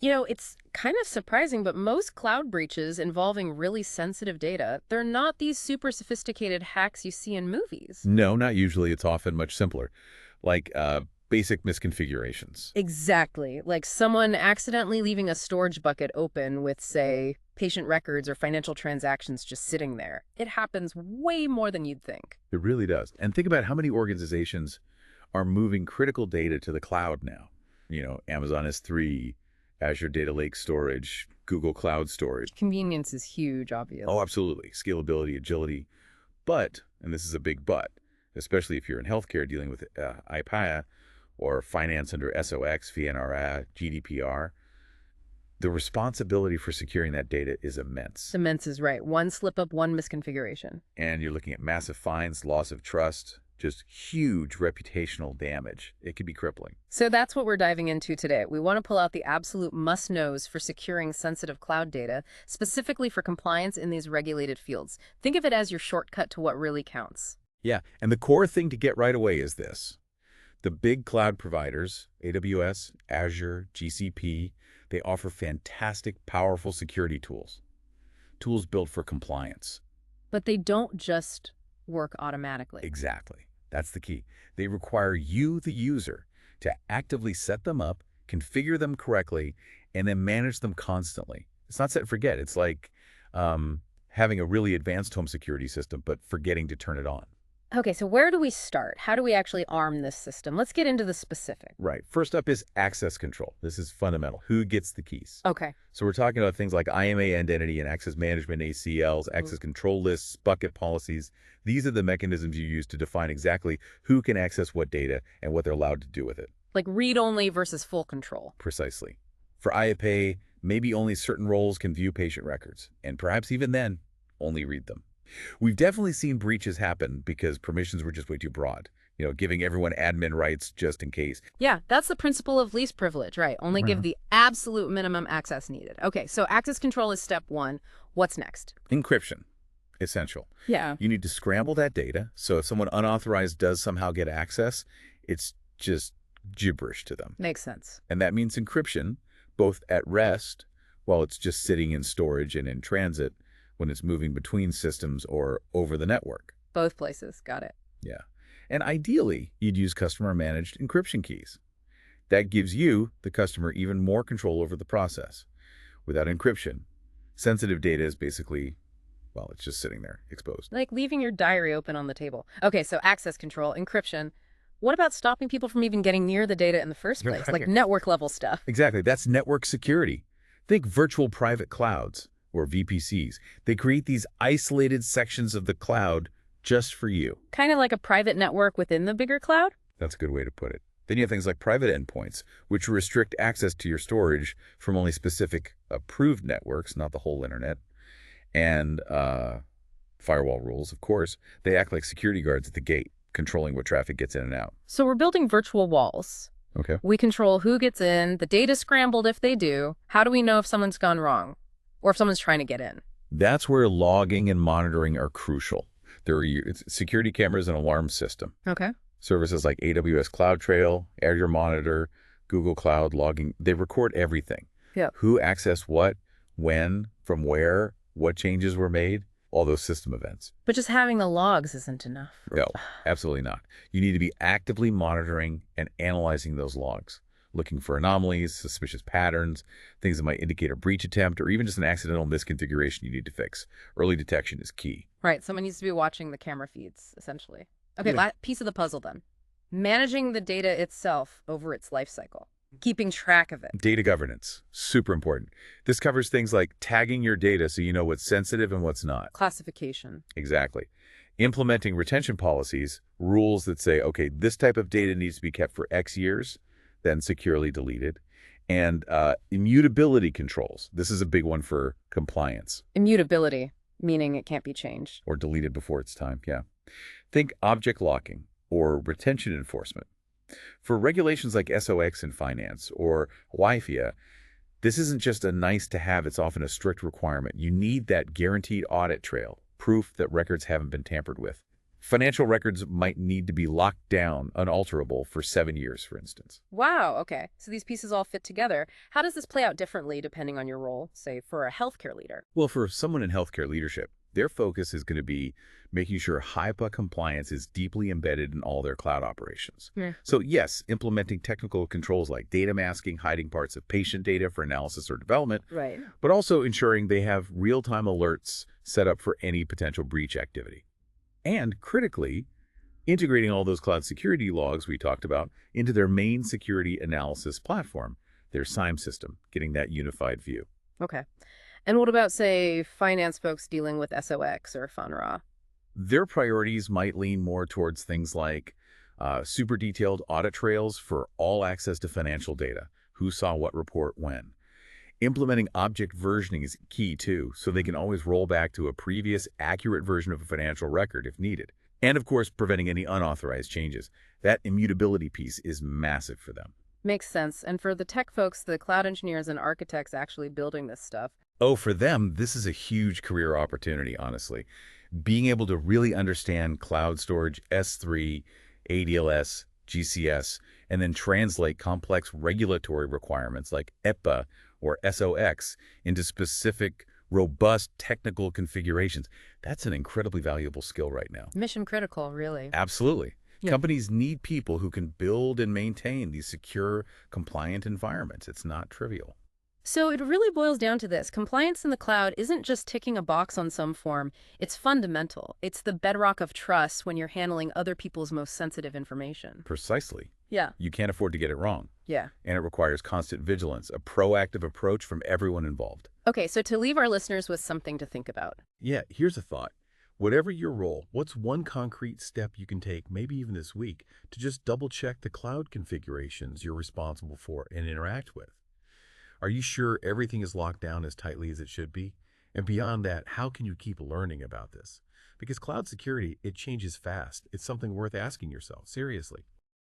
It's kind of surprising, but most cloud breaches involving really sensitive data, they're not these super sophisticated hacks you see in movies. No, not usually. It's often much simpler, like basic misconfigurations. Exactly. Like someone accidentally leaving a storage bucket open with, say, patient records or financial transactions just sitting there. It happens way more than you'd think. It really does. And think about how many organizations are moving critical data to the cloud now. Amazon S3, Azure Data Lake Storage, Google Cloud Storage. Convenience is huge, Oh, obviously. absolutely. Scalability, agility. But, and this is a big but, especially if you're in healthcare dealing with IPAA or finance under SOX, VNRA, GDPR, the responsibility for securing that data is immense. Cements is right. One slip up, one misconfiguration. And you're looking at massive fines, loss of trust, just huge reputational damage. It can be crippling. So that's what we're diving into today. We want to pull out the absolute must-knows for securing sensitive cloud data, specifically for compliance in these regulated fields. Think of it as your shortcut to what really counts. Yeah, and the core thing to get right away is this. The big cloud providers, AWS, Azure, GCP, they offer fantastic, powerful security tools. Tools built for compliance. But they don't just work automatically. Exactly. That's the key. They require you, the user, to actively set them up, configure them correctly, and then manage them constantly. It's not set and forget. It's like having a really advanced home security system, but forgetting to turn it on. Okay, so where do we start? How do we actually arm this system? Let's get into the specific. Right. First up is access control. This is fundamental. Who gets the keys? Okay. So we're talking about things like IMA identity and access management, ACLs, access control lists, bucket policies. These are the mechanisms you use to define exactly who can access what data and what they're allowed to do with it. Like read-only versus full control. Precisely. For IAPA, maybe only certain roles can view patient records, and perhaps even then, only read them. We've definitely seen breaches happen because permissions were just way too broad, giving everyone admin rights just in case. Yeah, that's the principle of least privilege, right? Only give the absolute minimum access needed. Okay, so access control is step one. What's next? Encryption, essential. Yeah. You need to scramble that data, so if someone unauthorized does somehow get access, it's just gibberish to them. Makes sense. And that means encryption, both at rest, while it's just sitting in storage, and in transit, when it's moving between systems or over the network. Both places. Got it. Yeah. And ideally, you'd use customer-managed encryption keys. That gives you, the customer, even more control over the process. Without encryption, sensitive data is basically, well, it's just sitting there, exposed. Like leaving your diary open on the table. Okay, so access control, encryption. What about stopping people from even getting near the data in the first place? Like Right. network level stuff. Exactly. That's network security. Think virtual private clouds, or VPCs. They create these isolated sections of the cloud just for you. Kind of like a private network within the bigger cloud? That's a good way to put it. Then you have things like private endpoints, which restrict access to your storage from only specific approved networks, not the whole internet. And firewall rules, of course. They act like security guards at the gate, controlling what traffic gets in and out. So we're building virtual walls. Okay. We control who gets in, the data's scrambled if they do. How do we know if someone's gone wrong? Or if someone's trying to get in? That's where logging and monitoring are crucial. There are security cameras and alarm system. Okay. Services like AWS CloudTrail, Azure Monitor, Google Cloud Logging, they record everything. Yep. Who accessed what, when, from where, what changes were made, all those system events. But just having the logs isn't enough. No, absolutely not. You need to be actively monitoring and analyzing those logs, looking for anomalies, suspicious patterns, things that might indicate a breach attempt, or even just an accidental misconfiguration you need to fix. Early detection is key. Right, someone needs to be watching the camera feeds, essentially. Okay, Yeah. piece of the puzzle then. Managing the data itself over its life cycle. Keeping track of it. Data governance, super important. This covers things like tagging your data so you know what's sensitive and what's not. Classification. Exactly. Implementing retention policies, rules that say, okay, this type of data needs to be kept for X years, then securely deleted. And immutability controls. This is a big one for compliance. Immutability, meaning it can't be changed. Or deleted before its time, yeah. Think object locking or retention enforcement. For regulations like SOX in finance or WIFIA, this isn't just a nice to have, it's often a strict requirement. You need that guaranteed audit trail, proof that records haven't been tampered with. Financial records might need to be locked down, unalterable, for 7 years, for instance. Wow, okay. So these pieces all fit together. How does this play out differently depending on your role, say, for a healthcare leader? Well, for someone in healthcare leadership, their focus is going to be making sure HIPAA compliance is deeply embedded in all their cloud operations. Yeah. So yes, implementing technical controls like data masking, hiding parts of patient data for analysis or development, Right. but also ensuring they have real-time alerts set up for any potential breach activity. And critically, integrating all those cloud security logs we talked about into their main security analysis platform, their SIEM system, getting that unified view. Okay. And what about, say, finance folks dealing with SOX or FUNRA? Their priorities might lean more towards things like super detailed audit trails for all access to financial data, who saw what report when. Implementing object versioning is key too, so they can always roll back to a previous accurate version of a financial record if needed. And of course, preventing any unauthorized changes. That immutability piece is massive for them. Makes sense. And for the tech folks, the cloud engineers and architects actually building this stuff. Oh, for them, this is a huge career opportunity, honestly. Being able to really understand cloud storage, S3, ADLS, GCS, and then translate complex regulatory requirements like EPA or SOX into specific, robust technical configurations. That's an incredibly valuable skill right now. Mission critical, really. Absolutely. Yeah. Companies need people who can build and maintain these secure, compliant environments. It's not trivial. So it really boils down to this. Compliance in the cloud isn't just ticking a box on some form. It's fundamental. It's the bedrock of trust when you're handling other people's most sensitive information. Precisely. Yeah. You can't afford to get it wrong. Yeah. And it requires constant vigilance, a proactive approach from everyone involved. Okay, so to leave our listeners with something to think about. Yeah, here's a thought. Whatever your role, what's one concrete step you can take, maybe even this week, to just double-check the cloud configurations you're responsible for and interact with? Are you sure everything is locked down as tightly as it should be? And beyond that, how can you keep learning about this? Because cloud security, it changes fast. It's something worth asking yourself, seriously.